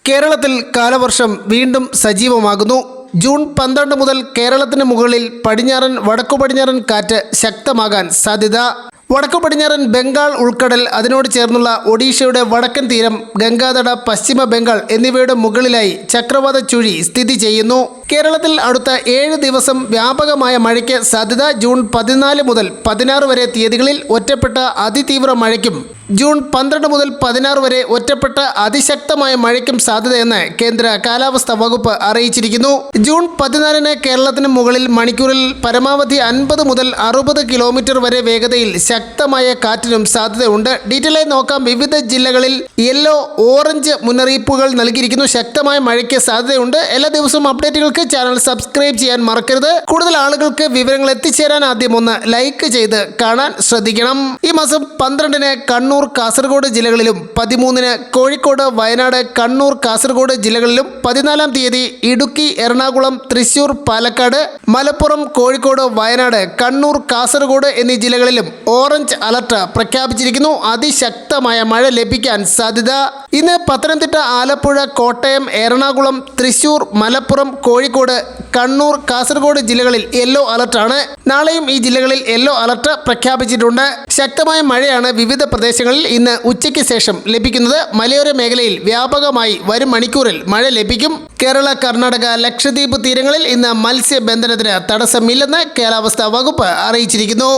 കേരളത്തിൽ കാലവർഷം വീണ്ടും സജീവമാകുന്നു. ജൂൺ 12 മുതൽ കേരളത്തിന് മുകളിൽ പടിഞ്ഞാറൻ വടക്കു പടിഞ്ഞാറൻ കാറ്റ് ശക്തമാകാൻ സാധ്യത. വടക്കു പടിഞ്ഞാറൻ ബംഗാൾ ഉൾക്കടൽ, അതിനോട് ചേർന്നുള്ള ഒഡീഷയുടെ വടക്കൻ തീരം, ഗംഗാതട, പശ്ചിമ ബംഗാൾ എന്നിവയുടെ മുകളിലായി ചക്രവാത ചുഴി സ്ഥിതി ചെയ്യുന്നു. കേരളത്തിൽ അടുത്ത 7 ദിവസം വ്യാപകമായ മഴയ്ക്ക് സാധ്യത. ജൂൺ 14 മുതൽ 16 വരെ തീയതികളിൽ ഒറ്റപ്പെട്ട അതിതീവ്ര മഴയ്ക്കും ജൂൺ 12 മുതൽ 16 വരെ ഒറ്റപ്പെട്ട അതിശക്തമായ മഴയ്ക്കും സാധ്യതയെന്ന് കേന്ദ്ര കാലാവസ്ഥാ വകുപ്പ് അറിയിച്ചിരിക്കുന്നു. ജൂൺ 14 കേരളത്തിന് മുകളിൽ മണിക്കൂറിൽ പരമാവധി 50 മുതൽ 60 കിലോമീറ്റർ വരെ വേഗതയിൽ ശക്തമായ കാറ്റിനും സാധ്യതയുണ്ട്. ഡീറ്റെയിലായി നോക്കാം. വിവിധ ജില്ലകളിൽ യെല്ലോ, ഓറഞ്ച് മുന്നറിയിപ്പുകൾ നൽകിയിരിക്കുന്നു. ശക്തമായ മഴയ്ക്ക് സാധ്യതയുണ്ട്. എല്ലാ ദിവസവും അപ്ഡേറ്റുകൾക്ക് ചാനൽ സബ്സ്ക്രൈബ് ചെയ്യാൻ മറക്കരുത്. കൂടുതൽ ആളുകൾക്ക് വിവരങ്ങൾ എത്തിച്ചേരാൻ ആദ്യം ഒന്ന് ലൈക്ക് ചെയ്ത് കാണാൻ ശ്രദ്ധിക്കണം. ഈ മാസം 12 കണ്ണൂർ, കാസർഗോഡ് ജില്ലകളിലും 13 കോഴിക്കോട്, വയനാട്, കണ്ണൂർ, കാസർഗോഡ് ജില്ലകളിലും 14 തീയതി ഇടുക്കി, എറണാകുളം, തൃശൂർ, പാലക്കാട്, മലപ്പുറം, കോഴിക്കോട്, വയനാട്, കണ്ണൂർ, കാസർഗോഡ് എന്നീ ജില്ലകളിലും ഓറഞ്ച് അലർട്ട് പ്രഖ്യാപിച്ചിരിക്കുന്നു. അതിശക്തമായ മഴ ലഭിക്കാൻ സാധ്യത. ഇന്ന് പത്തനംതിട്ട, ആലപ്പുഴ, കോട്ടയം, എറണാകുളം, തൃശൂർ, മലപ്പുറം, കോഴിക്കോട്, കണ്ണൂർ, കാസർഗോഡ് ജില്ലകളിൽ യെല്ലോ അലർട്ടാണ്. നാളെയും ഈ ജില്ലകളിൽ യെല്ലോ അലർട്ട് പ്രഖ്യാപിച്ചിട്ടുണ്ട്. ശക്തമായ മഴയാണ് വിവിധ പ്രദേശങ്ങളിൽ ഇന്ന് ഉച്ചയ്ക്ക് ശേഷം ലഭിക്കുന്നത്. മലയോര മേഖലയിൽ വ്യാപകമായി വരും മണിക്കൂറിൽ മഴ ലഭിക്കും. കേരള, കർണാടക, ലക്ഷദ്വീപ് തീരങ്ങളിൽ ഇന്ന് മത്സ്യബന്ധനത്തിന് തടസ്സമില്ലെന്ന് കാലാവസ്ഥാ വകുപ്പ് അറിയിച്ചിരിക്കുന്നു.